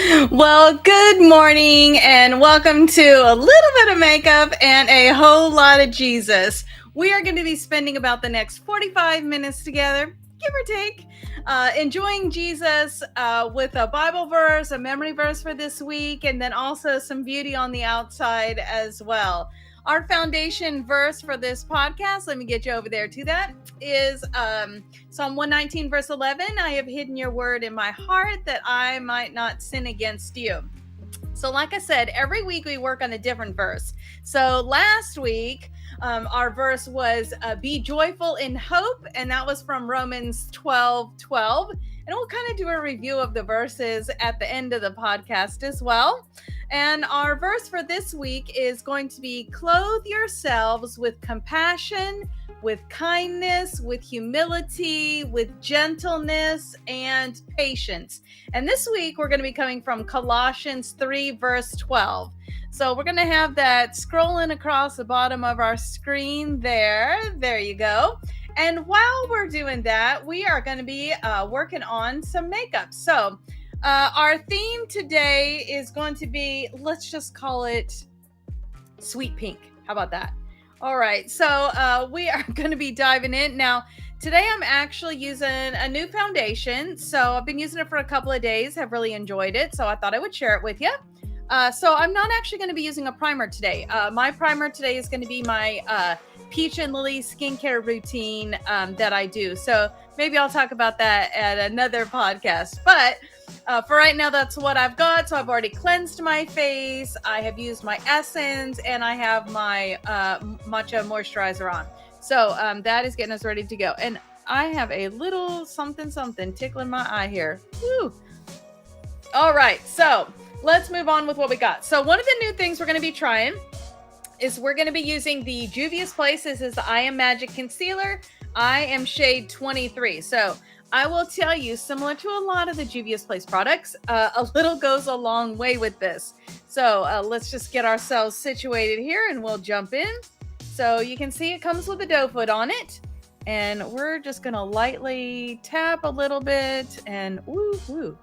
Well, good morning and welcome to a little bit of makeup and a whole lot of Jesus. We are going to be spending about the next 45 minutes together, give or take, enjoying Jesus with a Bible verse, a memory verse for this week, and then also some beauty on the outside as well. Our foundation verse for this podcast, let me get you over there to that, is Psalm 119, verse 11. I have hidden your word in my heart that I might not sin against you. So like I said, every week we work on a different verse. So last week, our verse was be joyful in hope, and that was from Romans 12:12. And we'll kind of do a review of the verses at the end of the podcast as well. And our verse for this week is going to be clothe yourselves with compassion, with kindness, with humility, with gentleness, and patience. And this week we're going to be coming from Colossians 3, verse 12. So we're going to have that scrolling across the bottom of our screen there. There you go. And while we're doing that, we are going to be working on some makeup. So our theme today is going to be, let's just call it sweet pink. How about that? All right, so we are going to be diving in. Now, today I'm actually using a new foundation. So I've been using it for a couple of days, have really enjoyed it. So I thought I would share it with you. So I'm not actually going to be using a primer today. My primer today is going to be my Peach and Lily skincare routine that I do. So maybe I'll talk about that at another podcast. But for right now, that's what I've got. So I've already cleansed my face. I have used my essence, and I have my matcha moisturizer on. So that is getting us ready to go. And I have a little something tickling my eye here. Woo. All right. So let's move on with what we got. So one of the new things we're going to be trying is we're going to be using the Juvia's Place. This is the I Am Magic Concealer. I am shade 23. So I will tell you, similar to a lot of the Juvia's Place products, a little goes a long way with this. So let's just get ourselves situated here and we'll jump in. So you can see it comes with a doe foot on it. And we're just going to lightly tap a little bit and woo woo.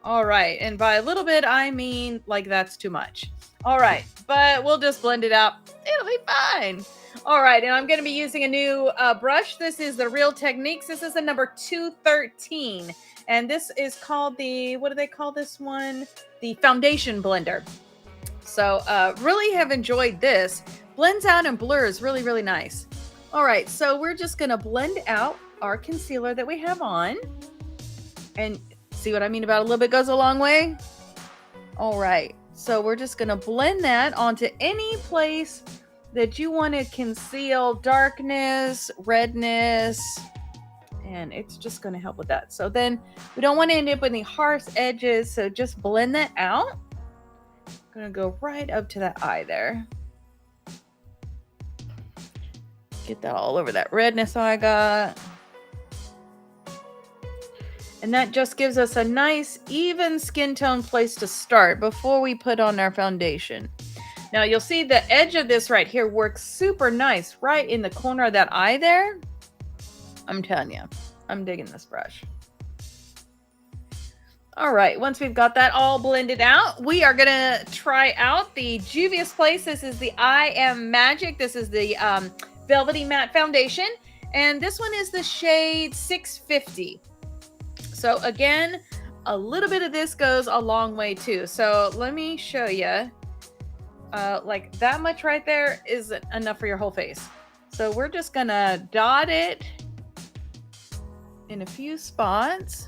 All right. And by a little bit, I mean like that's too much. All right. But we'll just blend it out. It'll be fine. All right. And I'm going to be using a new brush. This is the Real Techniques. This is the number 213. And this is called the, what do they call this one? The Foundation Blender. So really have enjoyed this. Blends out and blurs really, really nice. All right. So we're just going to blend out our concealer that we have on. And see what I mean about a little bit goes a long way? All right. So we're just going to blend that onto any place that you want to conceal darkness, redness, and it's just going to help with that. So then we don't want to end up with any harsh edges, so just blend that out. I'm going to go right up to that eye there. Get that all over that redness I got. And that just gives us a nice, even skin tone place to start before we put on our foundation. Now, you'll see the edge of this right here works super nice right in the corner of that eye there. I'm telling you, I'm digging this brush. All right, once we've got that all blended out, we are going to try out the Juvia's Place. This is the I Am Magic. This is the Velvety Matte Foundation. And this one is the shade 650. So again, a little bit of this goes a long way too. So let me show you. Like that much right there isn't enough for your whole face. So we're just gonna dot it in a few spots.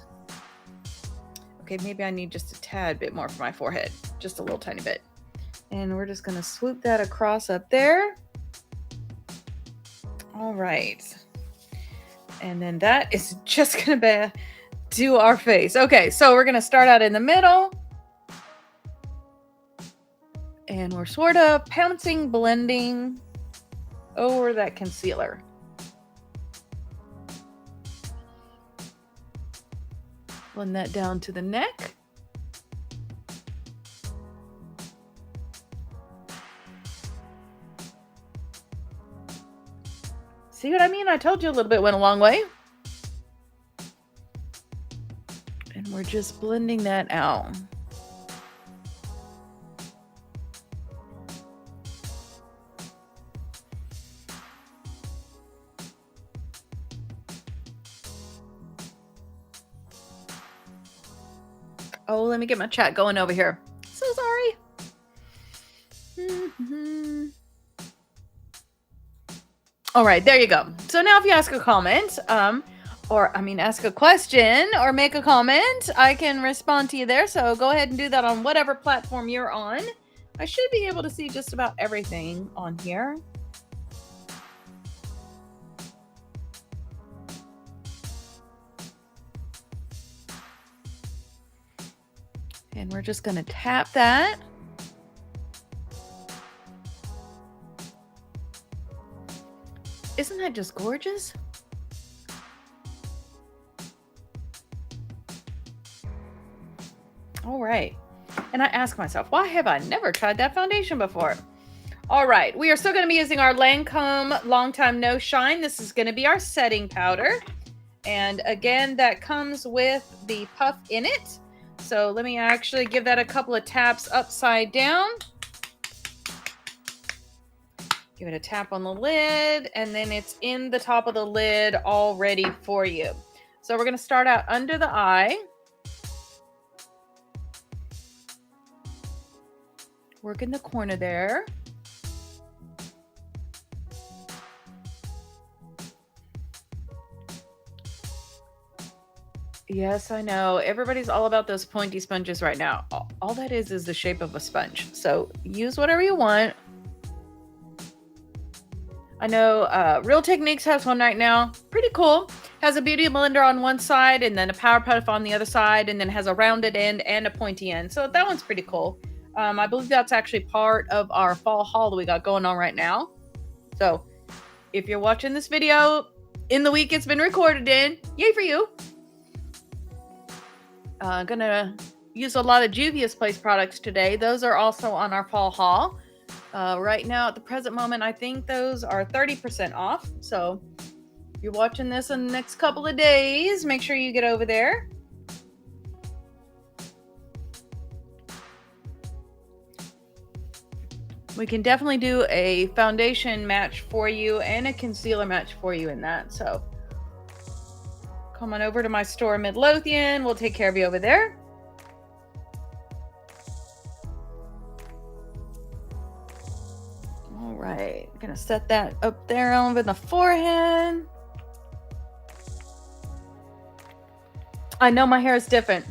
Okay, maybe I need just a tad bit more for my forehead. Just a little tiny bit. And we're just gonna swoop that across up there. All right. And then that is just gonna be to our face. Okay, so we're going to start out in the middle. And we're sort of pouncing, blending over that concealer. Blend that down to the neck. See what I mean? I told you a little bit went a long way. And we're just blending that out. Oh, let me get my chat going over here. So sorry. All right, there you go. So now if you ask a comment, ask a question or make a comment, I can respond to you there. So go ahead and do that on whatever platform you're on. I should be able to see just about everything on here. And we're just going to tap that. Isn't that just gorgeous? All right. And I ask myself, why have I never tried that foundation before? All right. We are still going to be using our Lancome Long Time No Shine. This is going to be our setting powder. And again, that comes with the puff in it. So let me actually give that a couple of taps upside down. Give it a tap on the lid, and then it's in the top of the lid all ready for you. So we're going to start out under the eye. Work in the corner there. Yes, I know. Everybody's all about those pointy sponges right now. All that is the shape of a sponge. So use whatever you want. I know Real Techniques has one right now. Pretty cool. Has a beauty blender on one side and then a power puff on the other side, and then has a rounded end and a pointy end. So that one's pretty cool. I believe that's actually part of our fall haul that we got going on right now. So if you're watching this video in the week it's been recorded in, yay for you. Gonna use a lot of Juvia's Place products today. Those are also on our fall haul. Right now, at the present moment, I think those are 30% off. So if you're watching this in the next couple of days, make sure you get over there. We can definitely do a foundation match for you and a concealer match for you in that. So come on over to my store, Midlothian. We'll take care of you over there. All right, I'm gonna set that up there over the forehead. I know my hair is different.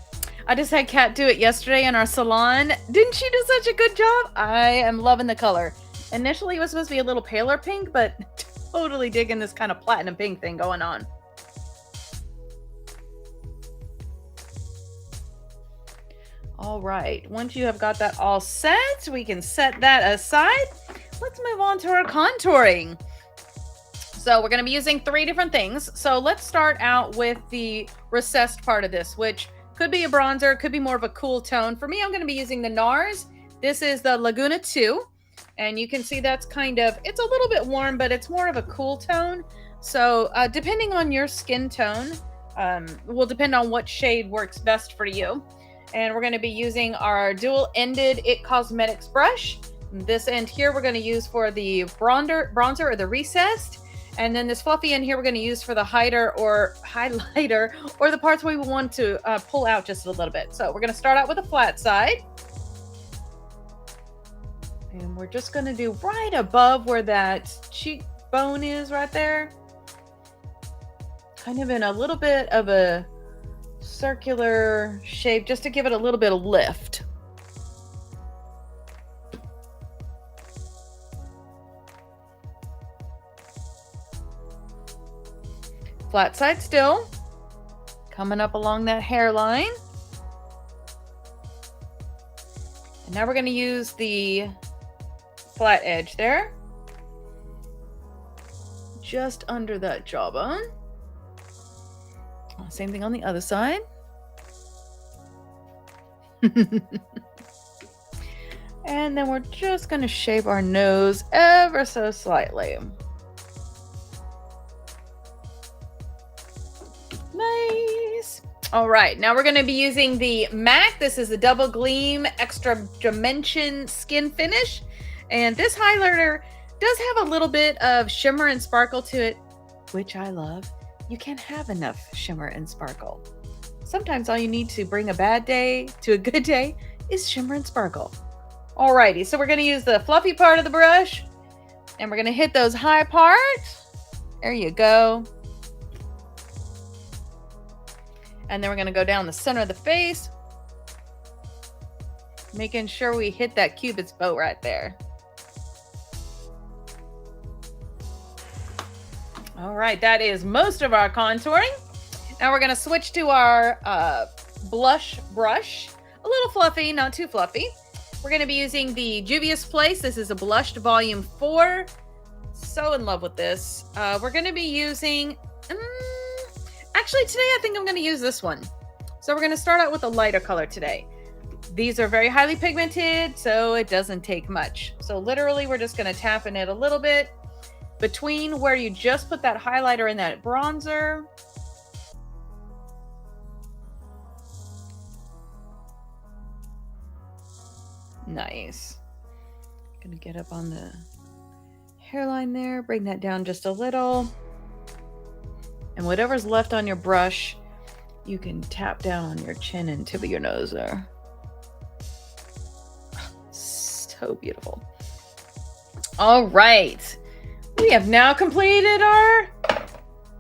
I just had Kat do it yesterday in our salon. Didn't she do such a good job? I am loving the color. Initially, it was supposed to be a little paler pink, but totally digging this kind of platinum pink thing going on. All right, once you have got that all set, we can set that aside. Let's move on to our contouring. So we're going to be using 3 different things. So let's start out with the recessed part of this, which could be a bronzer, could be more of a cool tone. For me, I'm going to be using the NARS. This is the Laguna 2. And you can see that's kind of, it's a little bit warm, but it's more of a cool tone. So depending on your skin tone, will depend on what shade works best for you. And we're going to be using our dual-ended IT Cosmetics brush. This end here we're going to use for the bronzer or the recessed. And then this fluffy end here we're going to use for the highlighter or the parts we want to pull out just a little bit. So we're going to start out with a flat side. And we're just going to do right above where that cheekbone is right there. Kind of in a little bit of a circular shape just to give it a little bit of lift. Flat side still. Coming up along that hairline. And now we're going to use the flat edge there. Just under that jawbone. Same thing on the other side. And then we're just going to shape our nose ever so slightly. Nice. All right, now we're going to be using the MAC. This is the Double Gleam Extra Dimension Skin Finish. And this highlighter does have a little bit of shimmer and sparkle to it, which I love. You can't have enough shimmer and sparkle. Sometimes all you need to bring a bad day to a good day is shimmer and sparkle. Alrighty, so we're going to use the fluffy part of the brush, and we're going to hit those high parts. There you go. And then we're going to go down the center of the face, making sure we hit that Cupid's bow right there. All right, that is most of our contouring. Now we're going to switch to our blush brush. A little fluffy, not too fluffy. We're going to be using the Juvia's Place. This is a blushed volume 4. So in love with this. We're going to be using... actually, today I think I'm going to use this one. So we're going to start out with a lighter color today. These are very highly pigmented, so it doesn't take much. So literally, we're just going to tap in it a little bit between where you just put that highlighter and that bronzer. Nice. Gonna get up on the hairline there, bring that down just a little. And whatever's left on your brush, you can tap down on your chin and tip of your nose there. So beautiful. All right. We have now completed our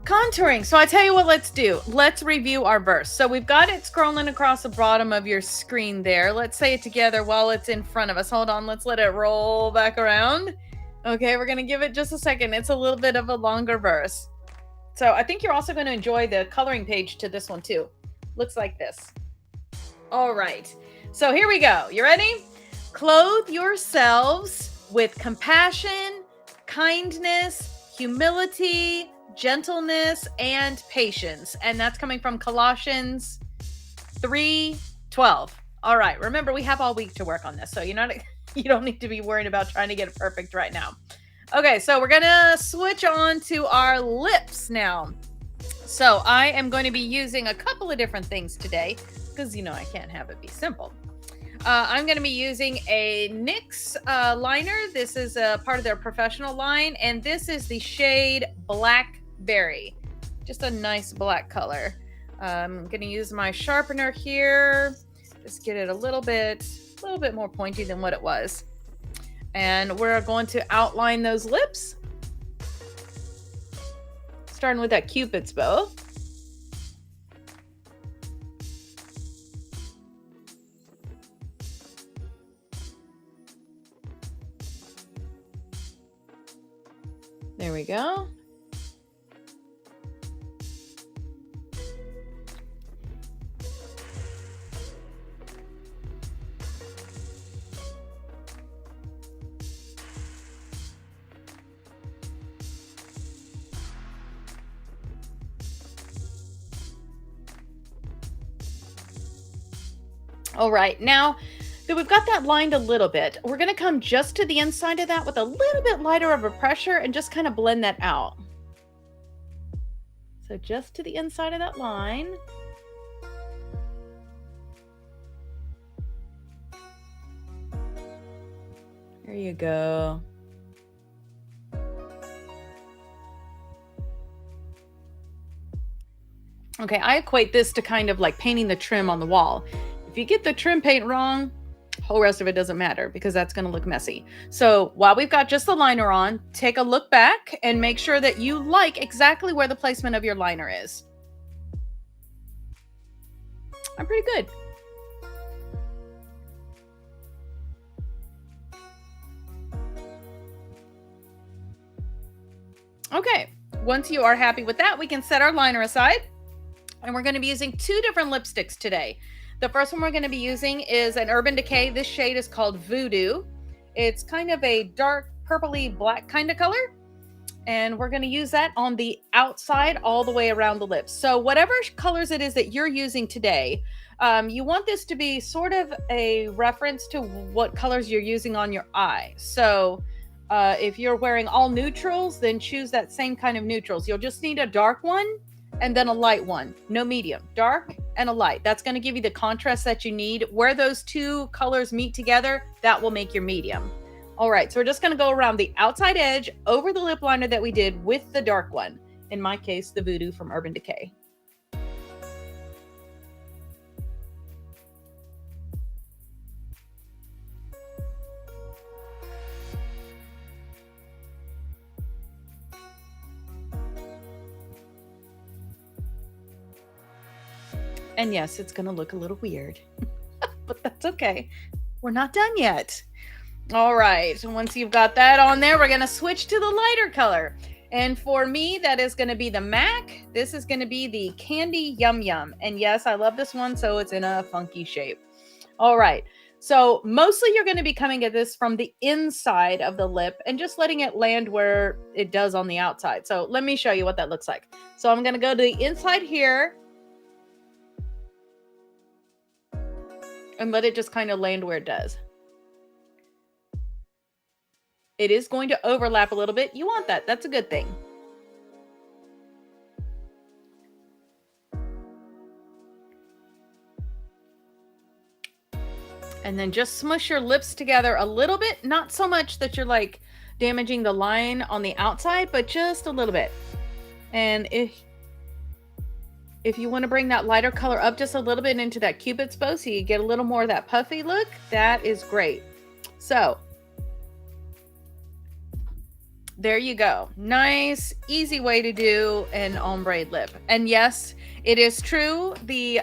contouring. So I tell you what, let's do. Let's review our verse. So we've got it scrolling across the bottom of your screen there. Let's say it together while it's in front of us. Hold on. Let's let it roll back around. Okay, we're going to give it just a second. It's a little bit of a longer verse. So I think you're also going to enjoy the coloring page to this one too. Looks like this. All right. So here we go. You ready? Clothe yourselves with compassion, kindness, humility, gentleness, and patience. And that's coming from Colossians 3:12. All right. Remember, we have all week to work on this. So you don't need to be worried about trying to get it perfect right now. Okay, so we're going to switch on to our lips now. So I am going to be using a couple of different things today because, I can't have it be simple. I'm going to be using a NYX liner. This is a part of their professional line, and this is the shade Blackberry. Just a nice black color. I'm going to use my sharpener here. Just get it a little bit more pointy than what it was. And we're going to outline those lips. Starting with that Cupid's bow. There we go. All right, now that we've got that lined a little bit, we're going to come just to the inside of that with a little bit lighter of a pressure and just kind of blend that out. So just to the inside of that line. There you go. Okay, I equate this to kind of like painting the trim on the wall. If you get the trim paint wrong, the whole rest of it doesn't matter because that's going to look messy. So while we've got just the liner on, take a look back and make sure that you like exactly where the placement of your liner is. I'm pretty good. Okay, once you are happy with that, we can set our liner aside. And we're going to be using two different lipsticks today. The first one we're going to be using is an Urban Decay. This shade is called Voodoo. It's kind of a dark purpley black kind of color. And we're going to use that on the outside all the way around the lips. So whatever colors it is that you're using today, you want this to be sort of a reference to what colors you're using on your eye. So if you're wearing all neutrals, then choose that same kind of neutrals. You'll just need a dark one and then a light one. No medium. Dark and a light. That's going to give you the contrast that you need. Where those two colors meet together, that will make your medium. All right, so we're just going to go around the outside edge over the lip liner that we did with the dark one. In my case, the Voodoo from Urban Decay. And yes, it's going to look a little weird, but that's okay. We're not done yet. All right. Once you've got that on there, we're going to switch to the lighter color. And for me, that is going to be the MAC. This is going to be the Candy Yum Yum. And yes, I love this one, so it's in a funky shape. All right. So mostly you're going to be coming at this from the inside of the lip and just letting it land where it does on the outside. So let me show you what that looks like. So I'm going to go to the inside here and let it just kind of land where it does. It is going to overlap a little bit. You want that. That's a good thing. And then just smush your lips together a little bit. Not so much that you're like damaging the line on the outside, but just a little bit. And if you want to bring that lighter color up just a little bit into that Cupid's bow so you get a little more of that puffy look, that is great. So there you go. Nice, easy way to do an ombre lip. And yes, it is true. The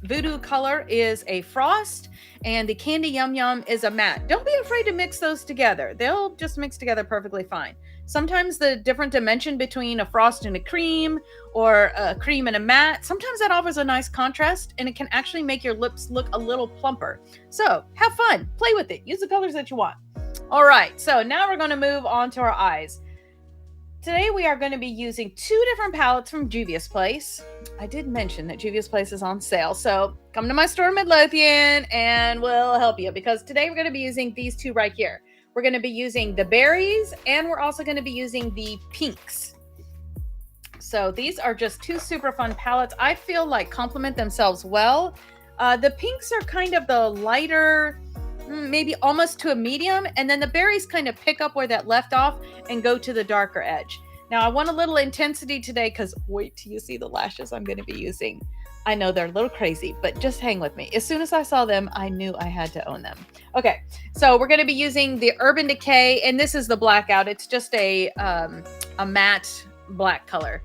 Voodoo color is a frost and the Candy Yum Yum is a matte. Don't be afraid to mix those together. They'll just mix together perfectly fine. Sometimes the different dimension between a frost and a cream or a cream and a matte, sometimes that offers a nice contrast and it can actually make your lips look a little plumper. So have fun, play with it, use the colors that you want. All right, so now we're going to move on to our eyes. Today we are going to be using two different palettes from Juvia's Place. I did mention that Juvia's Place is on sale, so come to my store in Midlothian and we'll help you because today we're going to be using these two right here. We're going to be using the berries and we're also going to be using the pinks. So these are just two super fun palettes. I feel like complement themselves well. The pinks are kind of the lighter, maybe almost to a medium, and then the berries kind of pick up where that left off and go to the darker edge. Now I want a little intensity today because wait till you see the lashes I'm going to be using. I know they're a little crazy, but just hang with me. As soon as I saw them, I knew I had to own them. Okay, so we're going to be using the Urban Decay, and this is the blackout. It's just a matte black color.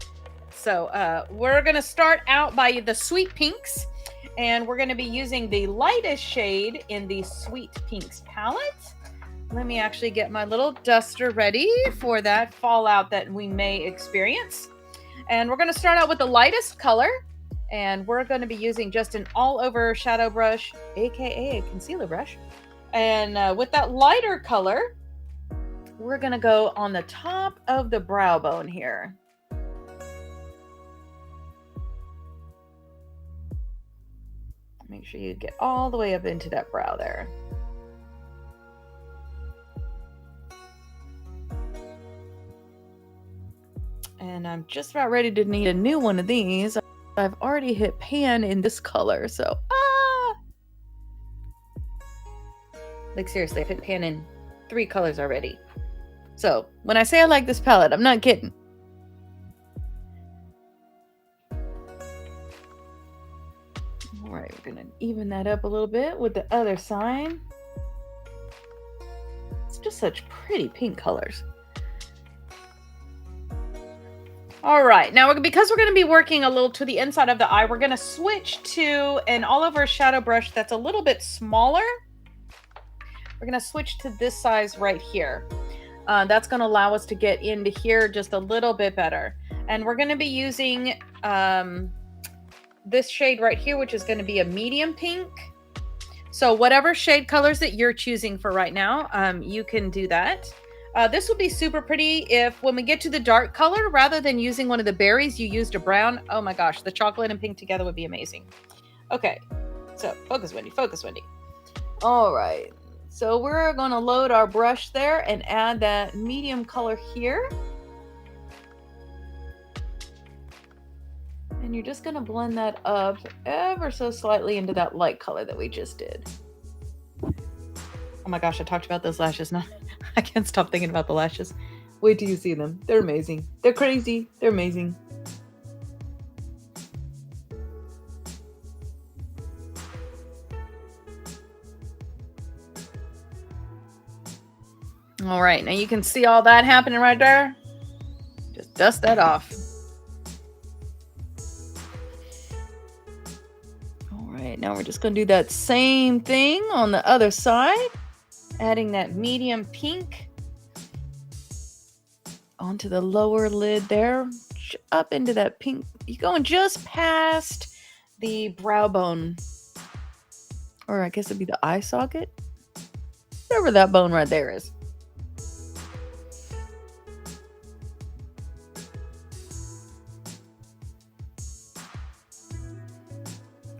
So we're going to start out by the Sweet Pinks. And we're going to be using the lightest shade in the Sweet Pinks palette. Let me actually get my little duster ready for that fallout that we may experience. And we're going to start out with the lightest color. And we're going to be using just an all-over shadow brush, aka a concealer brush. And with that lighter color, we're going to go on the top of the brow bone here. Make sure you get all the way up into that brow there. And I'm just about ready to need a new one of these. I've already hit pan in this color, so like seriously, I've hit pan in 3 colors already. So when I say I like this palette, I'm not kidding. All right, we're gonna even that up a little bit with the other side. It's just such pretty pink colors. All right, now because we're gonna be working a little to the inside of the eye, we're gonna switch to an all-over shadow brush that's a little bit smaller. We're gonna switch to this size right here. That's gonna allow us to get into here just a little bit better. And we're gonna be using this shade right here, which is going to be a medium pink. So whatever shade colors that you're choosing for right now, you can do that. This would be super pretty if when we get to the dark color, rather than using one of the berries, you used a brown. Oh my gosh, the chocolate and pink together would be amazing. Okay, so focus, Wendy, focus, Wendy. All right, so we're going to load our brush there and add that medium color here. And you're just going to blend that up ever so slightly into that light color that we just did. Oh my gosh, I talked about those lashes. Now I can't stop thinking about the lashes. Wait till you see them. They're amazing. They're crazy. They're amazing. All right, now you can see all that happening right there. Just dust that off. now we're just going to do that same thing on the other side, adding that medium pink onto the lower lid there, up into that pink. You're going just past the brow bone, or I guess it'd be the eye socket, whatever that bone right there is.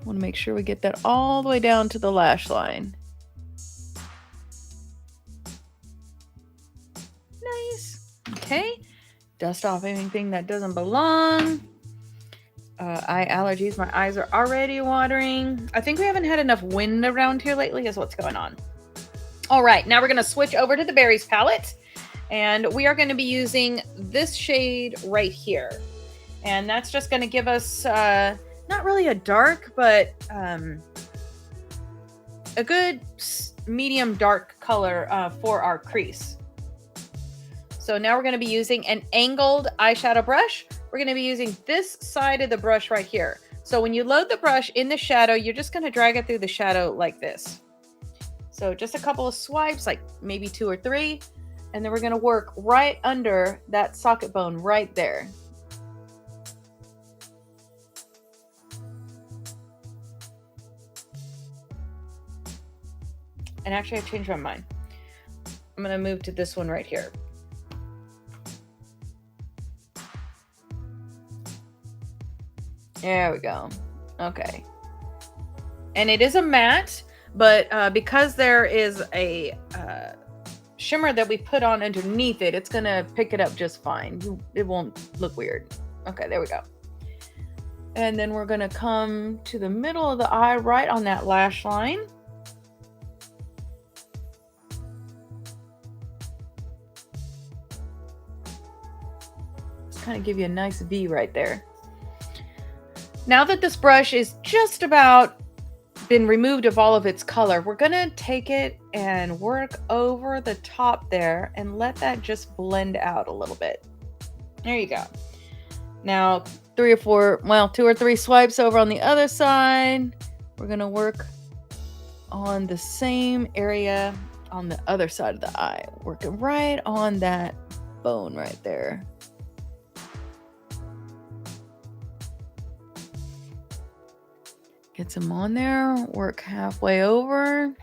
Want to make sure we get that all the way down to the lash line. Nice. Okay. Dust off anything that doesn't belong. Eye allergies. My eyes are already watering. I think we haven't had enough wind around here lately is what's going on. All right. Now we're going to switch over to the berries palette. And we are going to be using this shade right here. And that's just going to give us... not really a dark, but a good medium dark color for our crease. So now we're going to be using an angled eyeshadow brush. We're going to be using this side of the brush right here. So when you load the brush in the shadow, you're just going to drag it through the shadow like this. So just a couple of swipes, like maybe 2 or 3. And then we're going to work right under that socket bone right there. And actually, I changed my mind. I'm going to move to this one right here. There we go. Okay. And it is a matte, but because there is a shimmer that we put on underneath it, it's going to pick it up just fine. It won't look weird. Okay, there we go. And then we're going to come to the middle of the eye right on that lash line. Kind of give you a nice V right there. Now that this brush is just about been removed of all of its color, we're going to take it and work over the top there and let that just blend out a little bit. There you go. Now 2 or 3 swipes over on the other side. We're going to work on the same area on the other side of the eye, working right on that bone right there. Get some on there, work halfway over.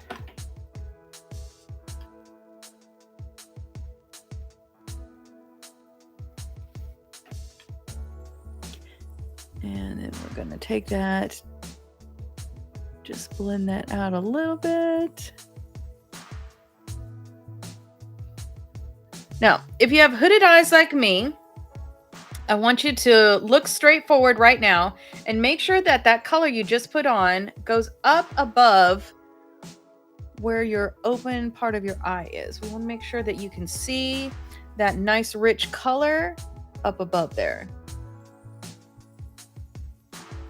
And then we're going to take that, just blend that out a little bit. Now, if you have hooded eyes like me, I want you to look straight forward right now and make sure that that color you just put on goes up above where your open part of your eye is. We want to make sure that you can see that nice rich color up above there.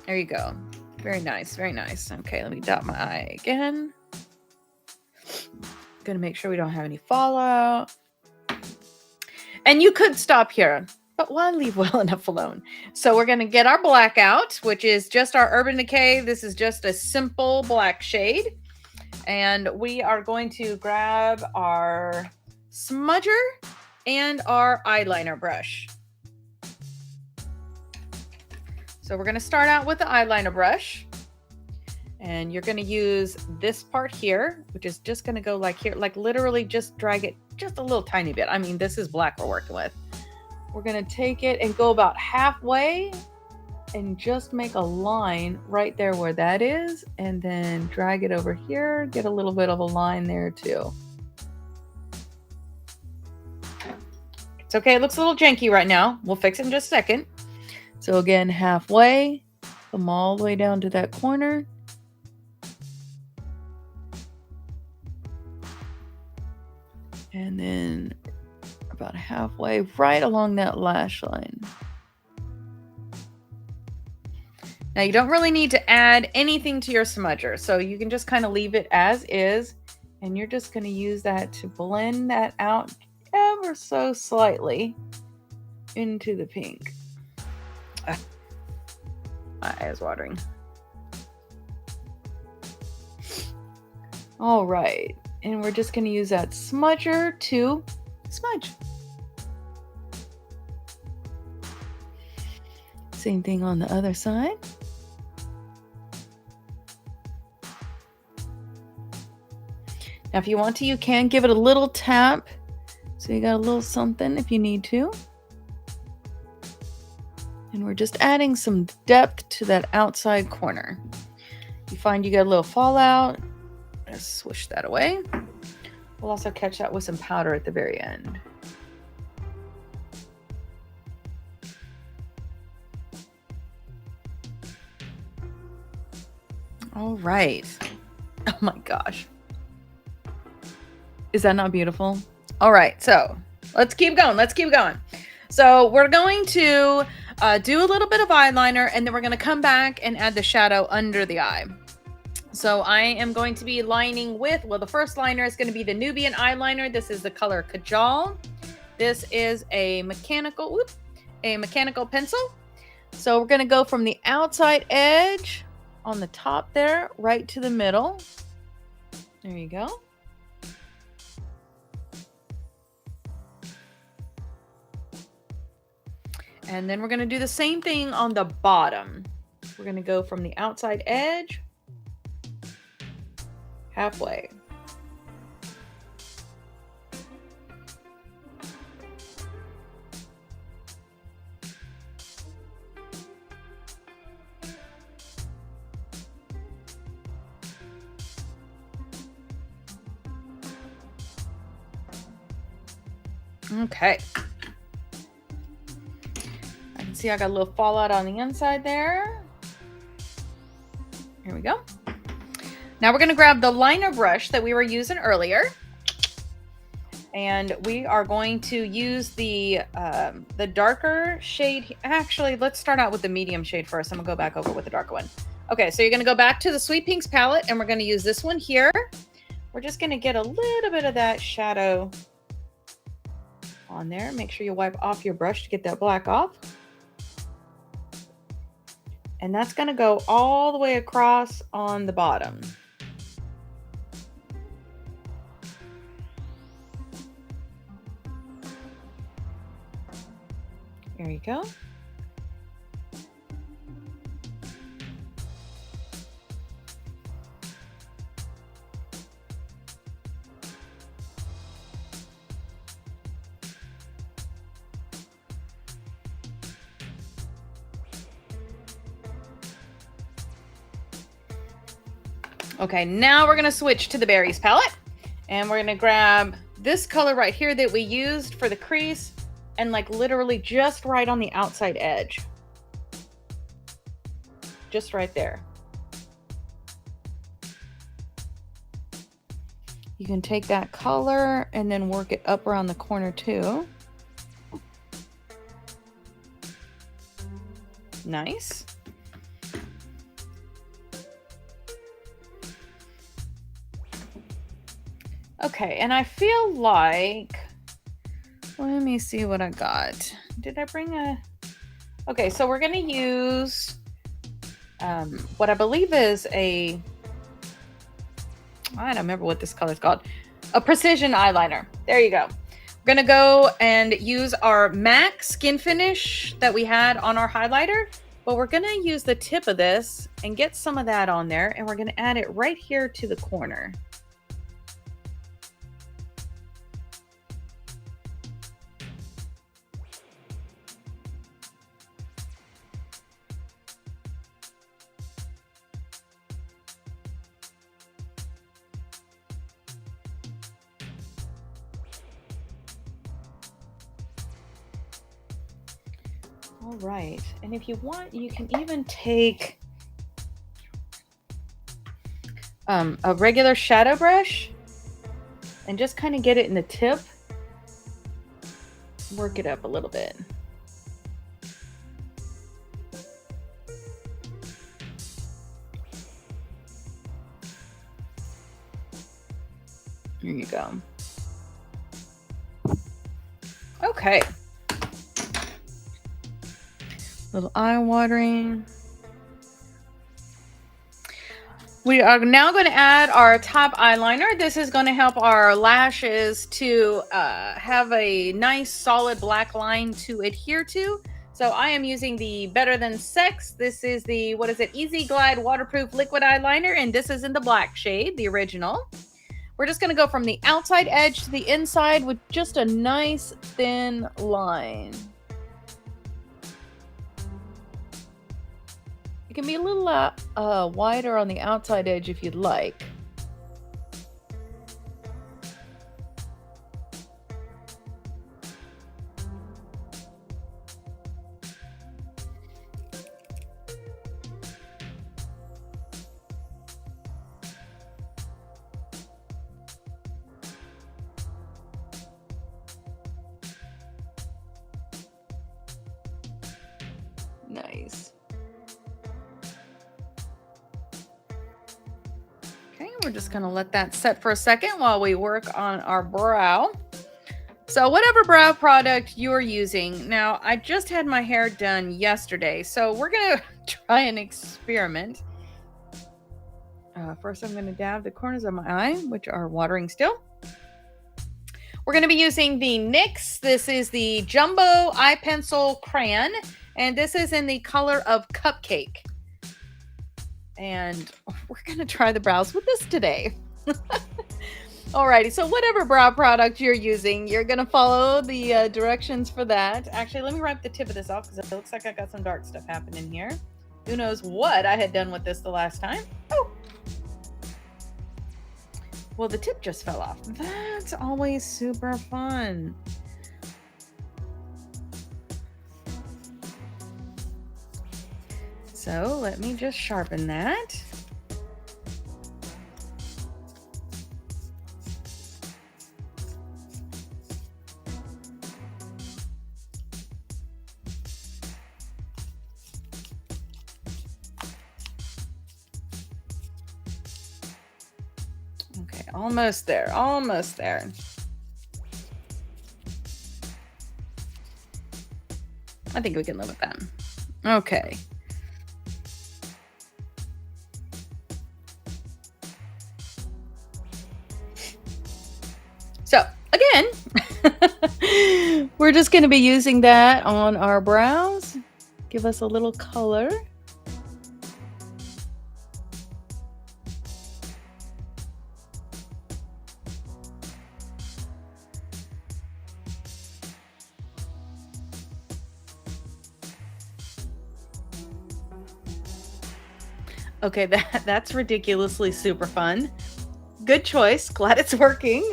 There you go. Very nice, very nice. Okay, let me dot my eye again. Gonna make sure we don't have any fallout. And you could stop here, but why leave well enough alone? So we're going to get our black out, which is just our Urban Decay. This is just a simple black shade. And we are going to grab our smudger and our eyeliner brush. So we're going to start out with the eyeliner brush. And you're going to use this part here, which is just going to go like here, like literally just drag it just a little tiny bit. I mean, this is black we're working with. We're going to take it and go about halfway and just make a line right there where that is. And then drag it over here, get a little bit of a line there too. It's okay. It looks a little janky right now. We'll fix it in just a second. So again, halfway, come all the way down to that corner. And then about halfway right along that lash line. Now you don't really need to add anything to your smudger, so you can just kind of leave it as is, and you're just going to use that to blend that out ever so slightly into the pink. My eye is watering. All right. And we're just going to use that smudger to smudge. Same thing on the other side. Now, if you want to, you can give it a little tap. So you got a little something if you need to. And we're just adding some depth to that outside corner. You find you get a little fallout, just swish that away. We'll also catch that with some powder at the very end. All right. Oh my gosh. Is that not beautiful? All right, so let's keep going. So we're going to do a little bit of eyeliner, and then we're going to come back and add the shadow under the eye. So I am going to be lining with, well, the first liner is going to be the Nubian eyeliner. This is the color Kajal. This is a mechanical pencil. So we're going to go from the outside edge on the top there, right to the middle. There you go. And then we're going to do the same thing on the bottom. We're going to go from the outside edge halfway. Okay. I can see I got a little fallout on the inside there. Here we go. Now we're going to grab the liner brush that we were using earlier. And we are going to use the darker shade. Actually, let's start out with the medium shade first. I'm going to go back over with the darker one. Okay, so you're going to go back to the Sweet Pinks palette, and we're going to use this one here. We're just going to get a little bit of that shadow on there. Make sure you wipe off your brush to get that black off. And that's going to go all the way across on the bottom. There you go. Okay, now we're going to switch to the Berries palette, and we're going to grab this color right here that we used for the crease, and like literally just right on the outside edge. Just right there. You can take that color and then work it up around the corner too. Nice. Okay, and I feel like, let me see what I got. Did I bring a, okay, so we're gonna use what I believe is a, I don't remember what this color is called, a precision eyeliner. There you go. We're gonna go and use our MAC skin finish that we had on our highlighter, but we're gonna use the tip of this and get some of that on there, and we're gonna add it right here to the corner. All right, and if you want, you can even take a regular shadow brush and just kind of get it in the tip. Work it up a little bit. There you go. Okay. Little eye watering. We are now going to add our top eyeliner. This is going to help our lashes to have a nice solid black line to adhere to. So I am using the Better Than Sex. This is the, what is it, Easy Glide Waterproof Liquid Eyeliner, and this is in the black shade, the original. We're just going to go from the outside edge to the inside with just a nice thin line. It can be a little wider on the outside edge if you'd like. Nice. Okay, we're just going to let that set for a second while we work on our brow. So whatever brow product you're using. Now, I just had my hair done yesterday, so we're going to try an experiment. First, I'm going to dab the corners of my eye, which are watering still. We're going to be using the NYX. This is the Jumbo Eye Pencil Crayon, and this is in the color of Cupcake. And we're going to try the brows with this today. Alrighty, so whatever brow product you're using, you're going to follow the directions for that. Actually, let me wipe the tip of this off because it looks like I got some dark stuff happening here. Who knows what I had done with this the last time. Oh! Well, the tip just fell off. That's always super fun. So let me just sharpen that. Okay, almost there, almost there. I think we can live with that. Okay. So again, we're just going to be using that on our brows. Give us a little color. Okay, that's ridiculously super fun. Good choice. Glad it's working.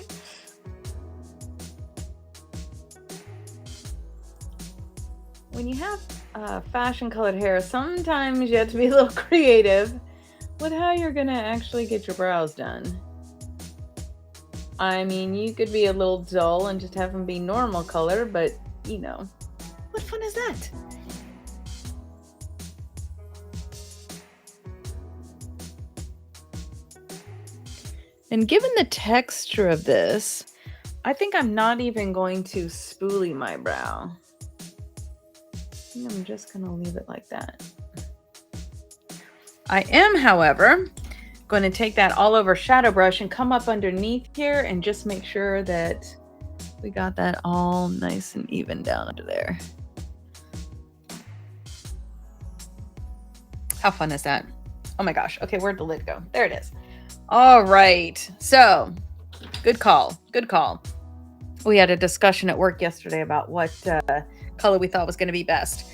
When you have fashion colored hair, sometimes you have to be a little creative with how you're going to actually get your brows done. I mean, you could be a little dull and just have them be normal color, but you know, what fun is that? And given the texture of this, I think I'm not even going to spoolie my brow. I'm just going to leave it like that. I am, however, going to take that all over shadow brush and come up underneath here and just make sure that we got that all nice and even down under there. How fun is that? Oh my gosh. Okay, where'd the lid go? There it is. All right. So, good call. Good call. We had a discussion at work yesterday about what color we thought was going to be best.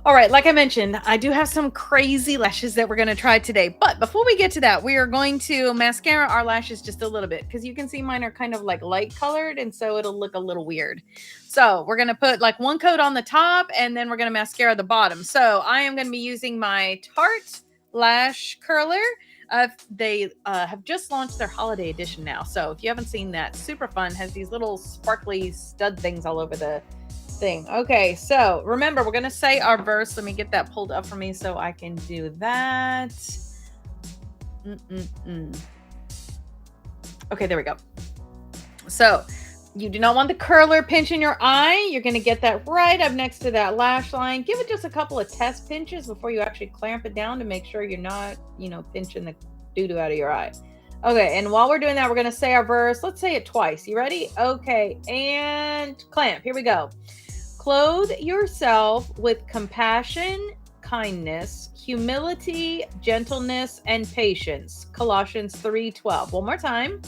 All right, like I mentioned, I do have some crazy lashes that we're going to try today. But before we get to that, we are going to mascara our lashes just a little bit because you can see mine are kind of like light colored, and so it'll look a little weird. So we're going to put like one coat on the top, and then we're going to mascara the bottom. So I am going to be using my Tarte Lash Curler. They have just launched their holiday edition now. So if you haven't seen that, super fun. Has these little sparkly stud things all over the thing. Okay, so remember, we're going to say our verse. Let me get that pulled up for me so I can do that. Okay, there we go. So you do not want the curler pinching your eye. You're going to get that right up next to that lash line. Give it just a couple of test pinches before you actually clamp it down to make sure you're not, pinching the doo-doo out of your eye. Okay, and while we're doing that, we're going to say our verse. Let's say it twice. You ready? Okay, and clamp. Here we go. Clothe yourself with compassion, kindness, humility, gentleness, and patience. Colossians 3:12. One more time.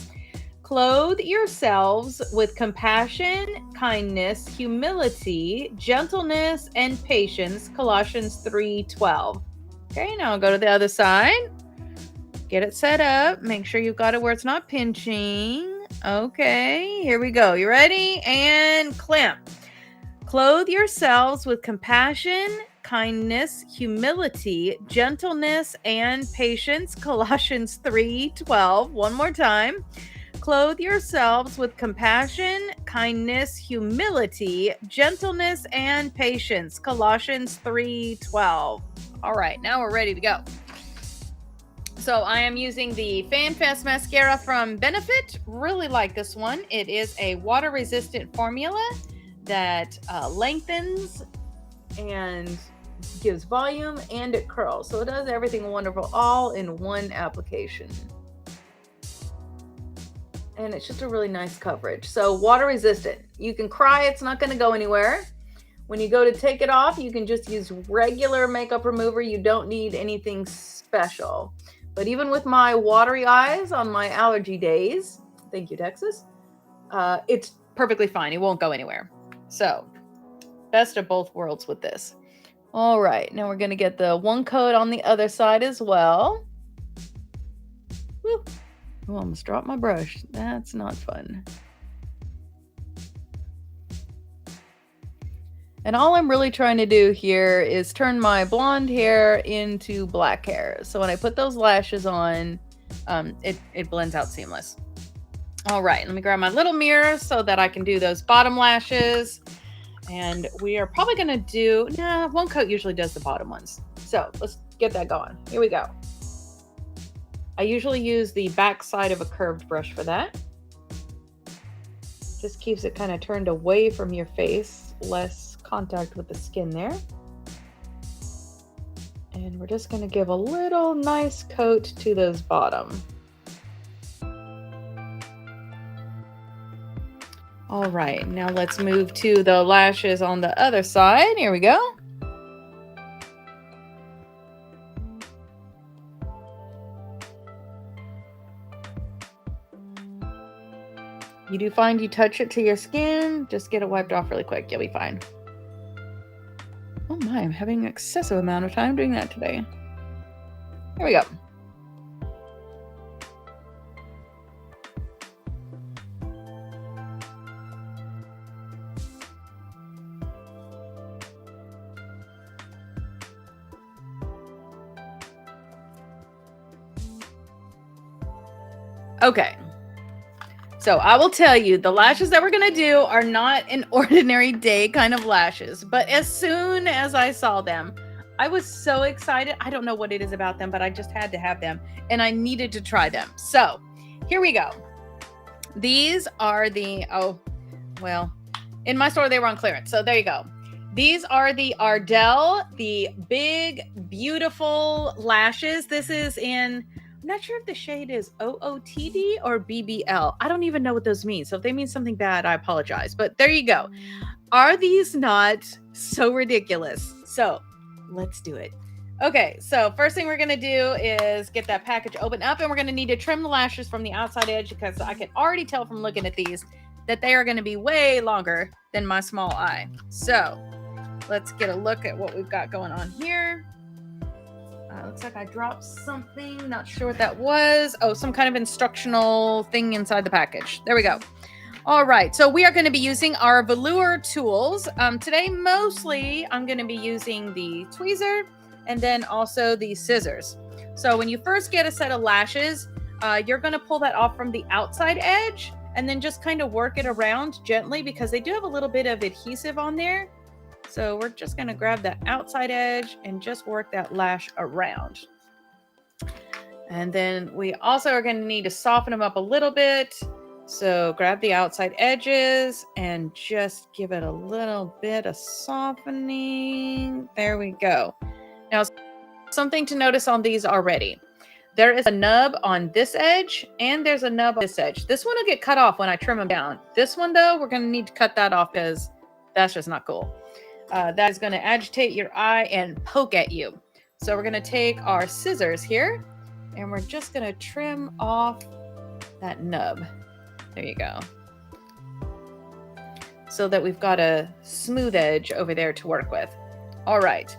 Clothe yourselves with compassion, kindness, humility, gentleness, and patience. Colossians 3:12. Okay, now I'll go to the other side. Get it set up. Make sure you've got it where it's not pinching. Okay, here we go. You ready? And clamp. Clothe yourselves with compassion, kindness, humility, gentleness, and patience. Colossians 3:12. One more time. Clothe yourselves with compassion, kindness, humility, gentleness, and patience. Colossians 3:12. All right, now we're ready to go. So I am using the FanFest mascara from Benefit. Really like this one. It is a water-resistant formula that lengthens and gives volume, and it curls. So it does everything wonderful all in one application. And it's just a really nice coverage. So water resistant. You can cry, it's not going to go anywhere. When you go to take it off, you can just use regular makeup remover. You don't need anything special. But even with my watery eyes on my allergy days, thank you, Texas, it's perfectly fine. It won't go anywhere. So, best of both worlds with this. All right, now we're going to get the one coat on the other side as well. Woo. Oh, I almost dropped my brush. That's not fun. And all I'm really trying to do here is turn my blonde hair into black hair. So when I put those lashes on, it blends out seamless. All right, let me grab my little mirror so that I can do those bottom lashes. And we are probably going to do, one coat usually does the bottom ones. So let's get that going. Here we go. I usually use the back side of a curved brush for that. Just keeps it kind of turned away from your face, less contact with the skin there. And we're just going to give a little nice coat to those bottom. All right, now let's move to the lashes on the other side. Here we go. You do find you touch it to your skin, just get it wiped off really quick. You'll be fine. Oh my, I'm having an excessive amount of time doing that today. Here we go. Okay. So I will tell you, the lashes that we're going to do are not an ordinary day kind of lashes. But as soon as I saw them, I was so excited. I don't know what it is about them, but I just had to have them. And I needed to try them. So here we go. These are the, in my store, they were on clearance. So there you go. These are the Ardell, the big, beautiful lashes. This is in... I'm not sure if the shade is OOTD or BBL. I don't even know what those mean. So if they mean something bad, I apologize. But there you go. Are these not so ridiculous? So let's do it. Okay, so first thing we're going to do is get that package open up. And we're going to need to trim the lashes from the outside edge because I can already tell from looking at these that they are going to be way longer than my small eye. So let's get a look at what we've got going on here. Looks like I dropped something. Not sure what that was. Oh, some kind of instructional thing inside the package. There we go. All right. So we are going to be using our velour tools. Today, mostly, I'm going to be using the tweezer and then also the scissors. So when you first get a set of lashes, you're going to pull that off from the outside edge and then just kind of work it around gently because they do have a little bit of adhesive on there. So we're just going to grab that outside edge and just work that lash around. And then we also are going to need to soften them up a little bit. So grab the outside edges and just give it a little bit of softening. There we go. Now, something to notice on these already. There is a nub on this edge and there's a nub on this edge. This one will get cut off when I trim them down. This one though, we're going to need to cut that off because that's just not cool. That is going to agitate your eye and poke at you. So we're going to take our scissors here and we're just going to trim off that nub. There you go. So that we've got a smooth edge over there to work with. All right.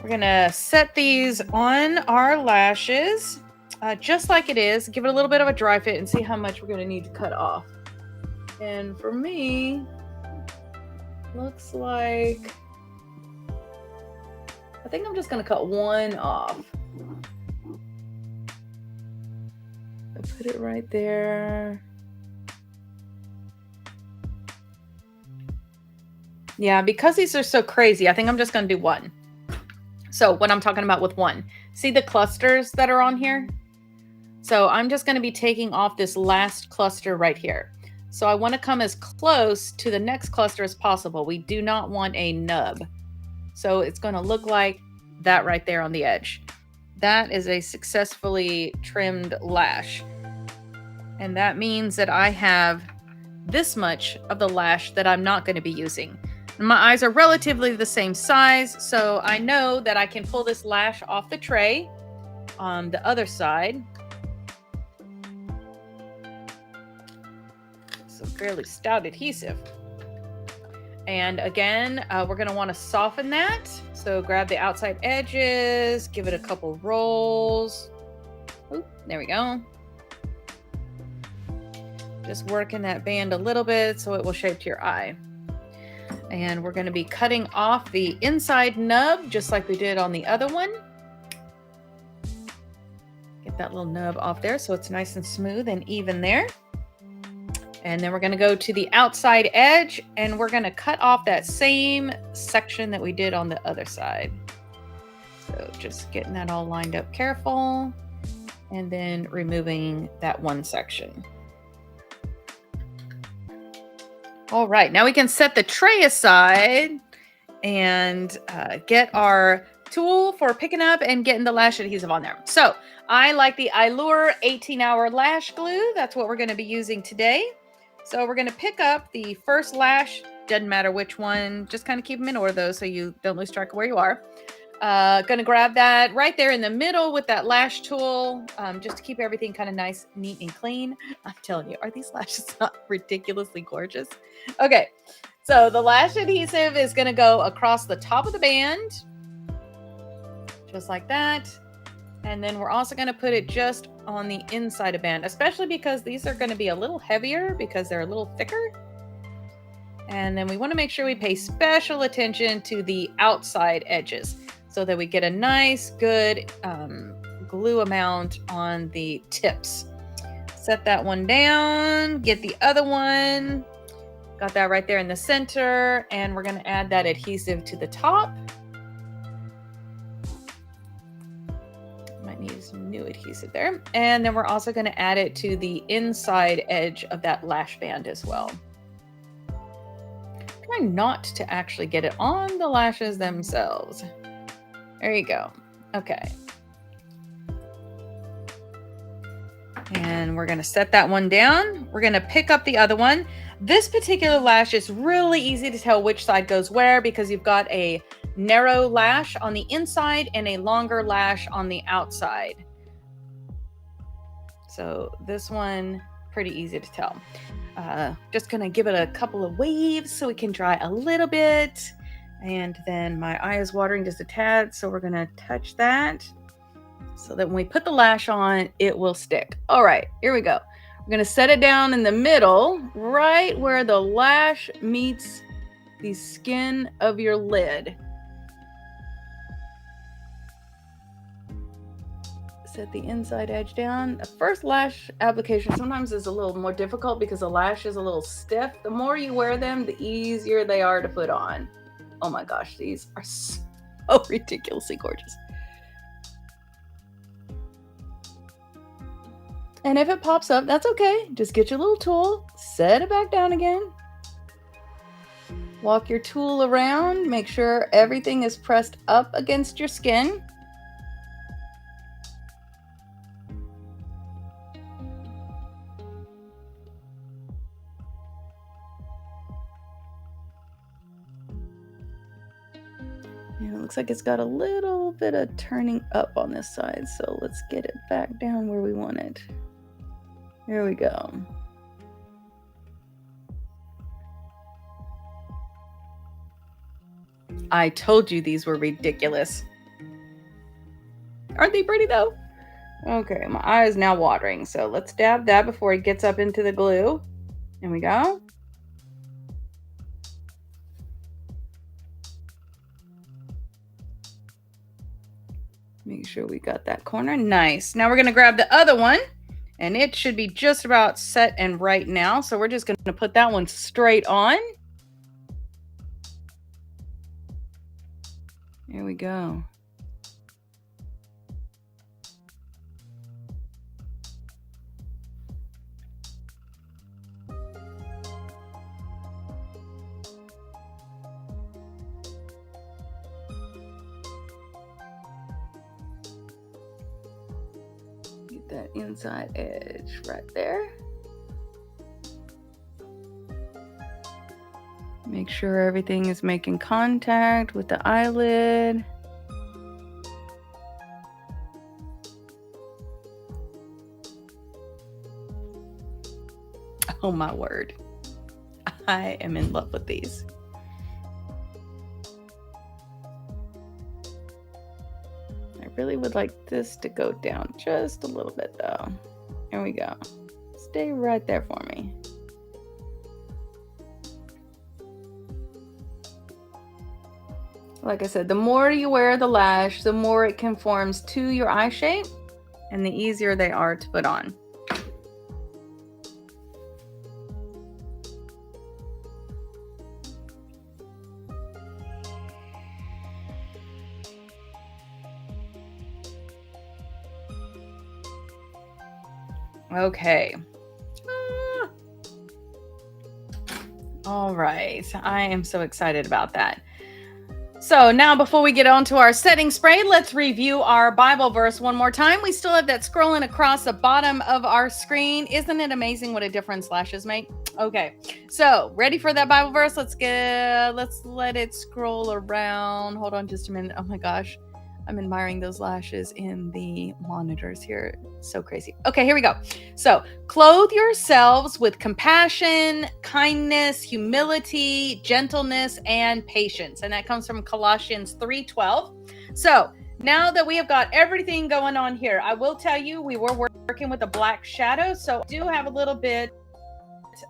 We're going to set these on our lashes just like it is. Give it a little bit of a dry fit and see how much we're going to need to cut off. And for me, looks like, I think I'm just going to cut one off. I put it right there. Yeah, because these are so crazy, I think I'm just going to do one. So what I'm talking about with one, see the clusters that are on here? So I'm just going to be taking off this last cluster right here. So I want to come as close to the next cluster as possible. We do not want a nub. So it's going to look like that right there on the edge. That is a successfully trimmed lash. And that means that I have this much of the lash that I'm not going to be using. My eyes are relatively the same size, so I know that I can pull this lash off the tray on the other side. Some fairly stout adhesive. And again, we're going to want to soften that. So grab the outside edges, give it a couple rolls. Oop, there we go. Just working that band a little bit so it will shape to your eye. And we're going to be cutting off the inside nub just like we did on the other one. Get that little nub off there so it's nice and smooth and even there. And then we're going to go to the outside edge and we're going to cut off that same section that we did on the other side. So just getting that all lined up careful and then removing that one section. All right, now we can set the tray aside and get our tool for picking up and getting the lash adhesive on there. So I like the Allure 18-hour lash glue. That's what we're going to be using today. So we're going to pick up the first lash, doesn't matter which one, just kind of keep them in order though so you don't lose track of where you are. Going to grab that right there in the middle with that lash tool, just to keep everything kind of nice, neat, and clean. I'm telling you, are these lashes not ridiculously gorgeous? Okay, so the lash adhesive is going to go across the top of the band, just like that. And then we're also going to put it just on the inside of band, especially because these are going to be a little heavier because they're a little thicker. And then we want to make sure we pay special attention to the outside edges so that we get a nice, good glue amount on the tips. Set that one down, get the other one. Got that right there in the center, and we're going to add that adhesive to the top. Might need some new adhesive there. And then we're also going to add it to the inside edge of that lash band as well. Try not to actually get it on the lashes themselves. There you go. Okay. And we're going to set that one down. We're going to pick up the other one. This particular lash is really easy to tell which side goes where because you've got a narrow lash on the inside and a longer lash on the outside. So this one, pretty easy to tell. Just going to give it a couple of waves so it can dry a little bit. And then my eye is watering just a tad, so we're going to touch that so that when we put the lash on, it will stick. All right, here we go. We're going to set it down in the middle, right where the lash meets the skin of your lid. Set the inside edge down. The first lash application sometimes is a little more difficult because the lash is a little stiff. The more you wear them, the easier they are to put on. Oh my gosh, these are so ridiculously gorgeous. And if it pops up, that's okay. Just get your little tool, set it back down again. Walk your tool around, make sure everything is pressed up against your skin. And it looks like it's got a little bit of turning up on this side. So let's get it back down where we want it. There we go. I told you these were ridiculous. Aren't they pretty though? Okay, my eye is now watering. So let's dab that before it gets up into the glue. There we go. Make sure we got that corner. Nice. Now we're going to grab the other one, and it should be just about set and right now. So we're just going to put that one straight on. There we go. Get that inside edge right there. Make sure everything is making contact with the eyelid. Oh my word. I am in love with these. I really would like this to go down just a little bit though. There we go. Stay right there for me. Like I said, the more you wear the lash, the more it conforms to your eye shape and the easier they are to put on. Okay. All right. I am so excited about that. So now before we get on to our setting spray, let's review our Bible verse one more time. We still have that scrolling across the bottom of our screen. Isn't it amazing what a difference lashes make? Okay, so ready for that Bible verse? Let's let it scroll around. Hold on just a minute. Oh my gosh. I'm admiring those lashes in the monitors here. So crazy. Okay, here we go. So, clothe yourselves with compassion, kindness, humility, gentleness, and patience. And that comes from Colossians 3:12. So, now that we have got everything going on here, I will tell you we were working with a black shadow. So, I do have a little bit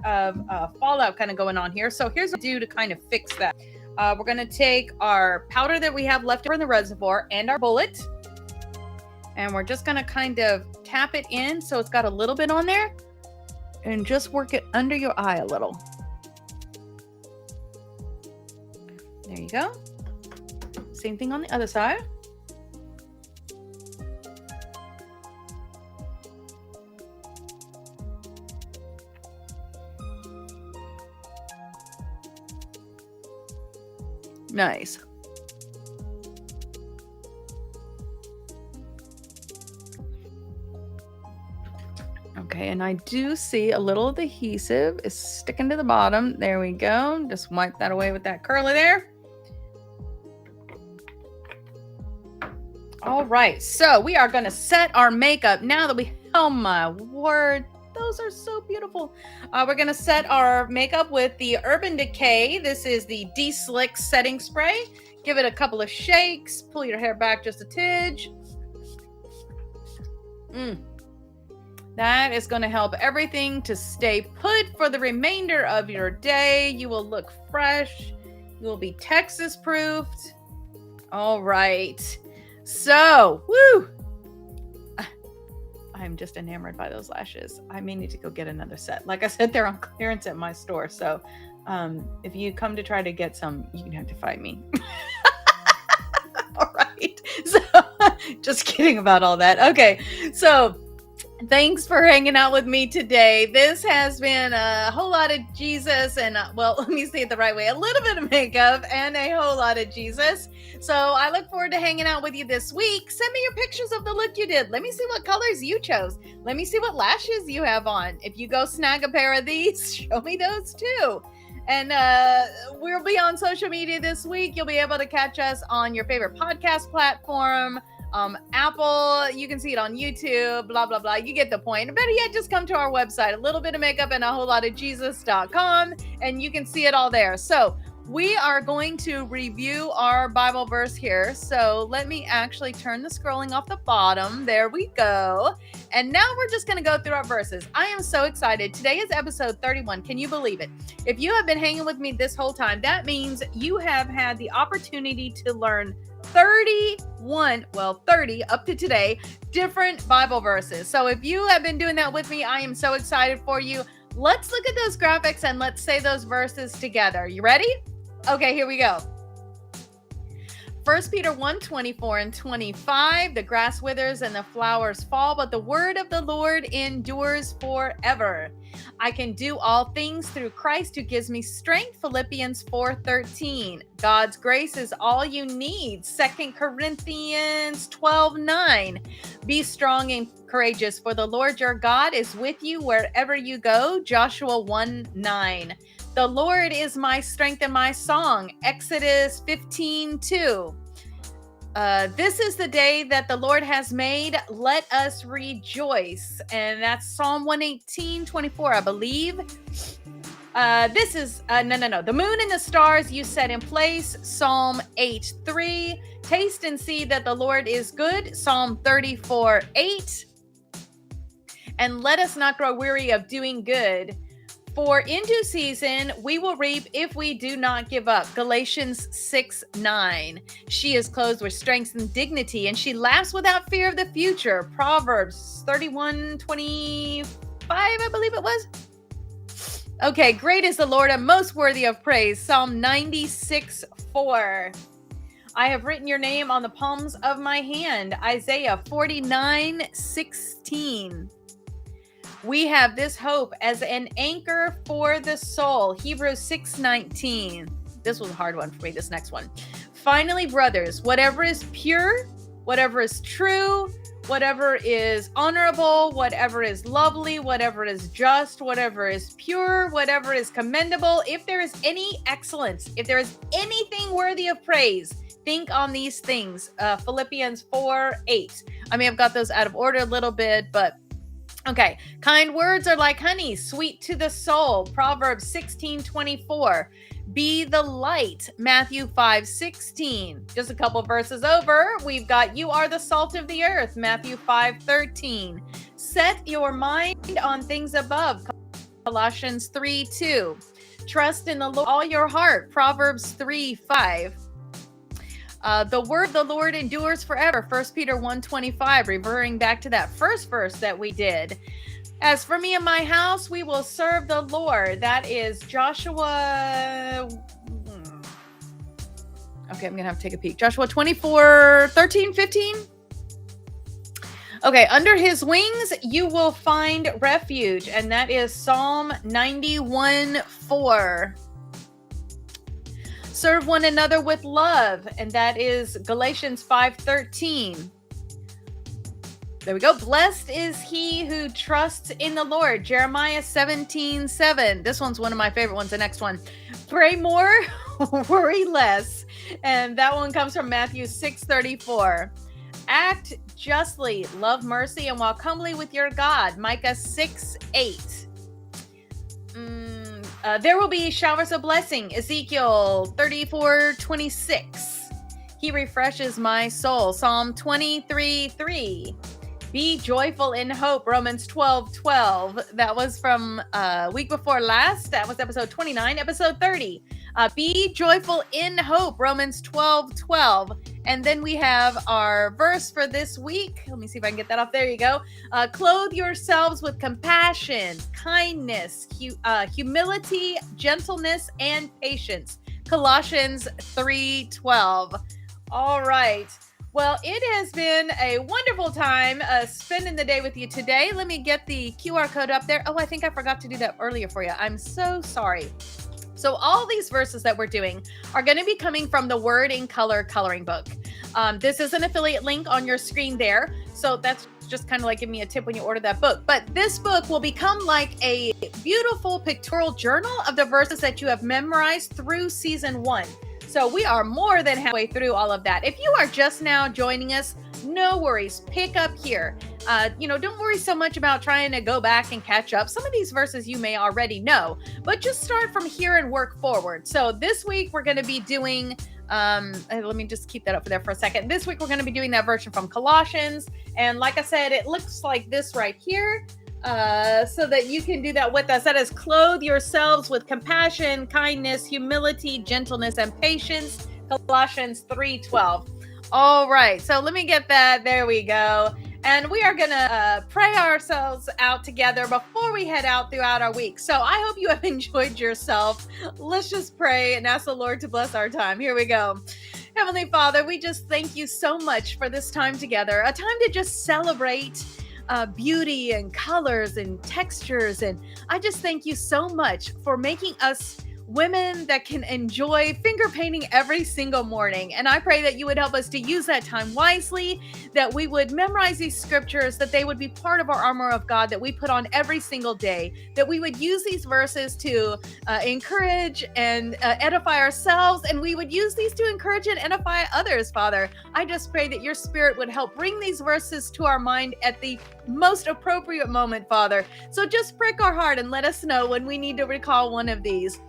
of fallout kind of going on here. So, here's what I do to kind of fix that. We're going to take our powder that we have left over in the reservoir and our bullet. And we're just going to kind of tap it in so it's got a little bit on there. And just work it under your eye a little. There you go. Same thing on the other side. Nice. Okay, and I do see a little adhesive is sticking to the bottom. There we go. Just wipe that away with that curler there. All right, so we are going to set our makeup now that we, oh my word, those are so beautiful. We're going to set our makeup with the Urban Decay. This is the De-Slick setting spray. Give it a couple of shakes. Pull your hair back just a tidge. That is going to help everything to stay put for the remainder of your day. You will look fresh. You will be Texas proofed. All right. So, woo! I'm just enamored by those lashes. I may need to go get another set. Like I said, they're on clearance at my store. So if you come to try to get some, you're going to have to fight me. All right. So just kidding about all that. Okay. So thanks for hanging out with me today. This has been a whole lot of Jesus and, well, let me say it the right way, a little bit of makeup and a whole lot of Jesus. So I look forward to hanging out with you this week. Send me your pictures of the look you did. Let me see what colors you chose. Let me see what lashes you have on. If you go snag a pair of these, show me those too. And we'll be on social media this week. You'll be able to catch us on your favorite podcast platform. Apple, you can see it on YouTube, blah, blah, blah. You get the point. Better yet, just come to our website, a little bit of makeup and a whole lot of Jesus.com, and you can see it all there. So we are going to review our Bible verse here. So let me actually turn the scrolling off the bottom. There we go. And now we're just going to go through our verses. I am so excited. Today is episode 31. Can you believe it? If you have been hanging with me this whole time, that means you have had the opportunity to learn 30 up to today, different Bible verses. So if you have been doing that with me, I am so excited for you. Let's look at those graphics and let's say those verses together. You ready? Okay, here we go. 1 Peter 1:24 and 25, the grass withers and the flowers fall, but the word of the Lord endures forever. I can do all things through Christ who gives me strength. Philippians 4:13. God's grace is all you need. 2 Corinthians 12:9. Be strong and courageous, for the Lord your God is with you wherever you go. Joshua 1:9. The Lord is my strength and my song. Exodus 15:2. This is the day that the Lord has made. Let us rejoice. And that's Psalm 118:24, I believe. This is, no. The moon and the stars you set in place. Psalm 8:3. Taste and see that the Lord is good. Psalm 34:8. And let us not grow weary of doing good. For in due season, we will reap if we do not give up. Galatians 6:9. She is clothed with strength and dignity, and she laughs without fear of the future. Proverbs 31:25, I believe it was. Okay, great is the Lord and most worthy of praise. Psalm 96:4. I have written your name on the palms of my hand. Isaiah 49:16. We have this hope as an anchor for the soul. Hebrews 6:19. This was a hard one for me, this next one. Finally, brothers, whatever is pure, whatever is true, whatever is honorable, whatever is lovely, whatever is just, whatever is pure, whatever is commendable, if there is any excellence, if there is anything worthy of praise, think on these things. Philippians 4:8. I may have got those out of order a little bit, but okay. Kind words are like honey, sweet to the soul. Proverbs 16:24. Be the light. Matthew 5:16. Just a couple verses over, we've got you are the salt of the earth. Matthew 5:13. Set your mind on things above. Colossians 3:2. Trust in the Lord all your heart. Proverbs 3:5. The word of the Lord endures forever. 1 Peter 1:25, referring back to that first verse that we did. As for me and my house, we will serve the Lord. That is Joshua. Okay, I'm going to have to take a peek. Joshua 24:13, 15. Okay, under his wings, you will find refuge. And that is Psalm 91:4. Serve one another with love, and that is Galatians 5:13. There we go. Blessed is he who trusts in the Lord. Jeremiah 17:7. This one's one of my favorite ones. The next one. Pray more, worry less. And that one comes from Matthew 6:34. Act justly, love mercy, and walk humbly with your God. Micah 6:8. There will be showers of blessing. Ezekiel 34:26. He refreshes my soul. Psalm 23:3. Be joyful in hope. Romans 12:12. That was from week before last. That was episode 29. Episode 30. Be joyful in hope. Romans 12:12. And then we have our verse for this week. Let me see if I can get that up. There you go. Clothe yourselves with compassion, kindness, humility, gentleness, and patience. Colossians 3:12. All right. Well, it has been a wonderful time spending the day with you today. Let me get the QR code up there. Oh, I think I forgot to do that earlier for you. I'm so sorry. So all these verses that we're doing are going to be coming from the Word in Color coloring book. This is an affiliate link on your screen there. So that's just kind of like give me a tip when you order that book. But this book will become like a beautiful pictorial journal of the verses that you have memorized through season 1. So we are more than halfway through all of that. If you are just now joining us, no worries. Pick up here. Don't worry so much about trying to go back and catch up. Some of these verses you may already know, but just start from here and work forward. So this week we're going to be doing, let me just keep that up there for a second. This week we're going to be doing that version from Colossians. And like I said, it looks like this right here. So that you can do that with us. That is, clothe yourselves with compassion, kindness, humility, gentleness, and patience. Colossians 3:12. All right, so let me get that. There we go. And we are going to pray ourselves out together before we head out throughout our week. So I hope you have enjoyed yourself. Let's just pray and ask the Lord to bless our time. Here we go. Heavenly Father, we just thank you so much for this time together, a time to just celebrate beauty and colors and textures. And I just thank you so much for making us women that can enjoy finger painting every single morning. And I pray that you would help us to use that time wisely, that we would memorize these scriptures, that they would be part of our armor of God that we put on every single day, that we would use these verses to encourage and edify ourselves, and we would use these to encourage and edify others, Father. I just pray that your Spirit would help bring these verses to our mind at the most appropriate moment, Father. So just prick our heart and let us know when we need to recall one of these.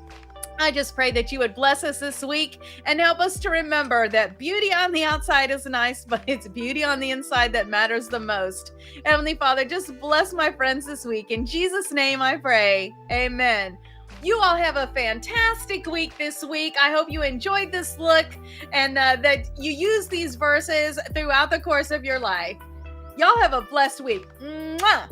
I just pray that you would bless us this week and help us to remember that beauty on the outside is nice, but it's beauty on the inside that matters the most. Heavenly Father, just bless my friends this week. In Jesus' name I pray. Amen. You all have a fantastic week this week. I hope you enjoyed this look and that you use these verses throughout the course of your life. Y'all have a blessed week. Mwah!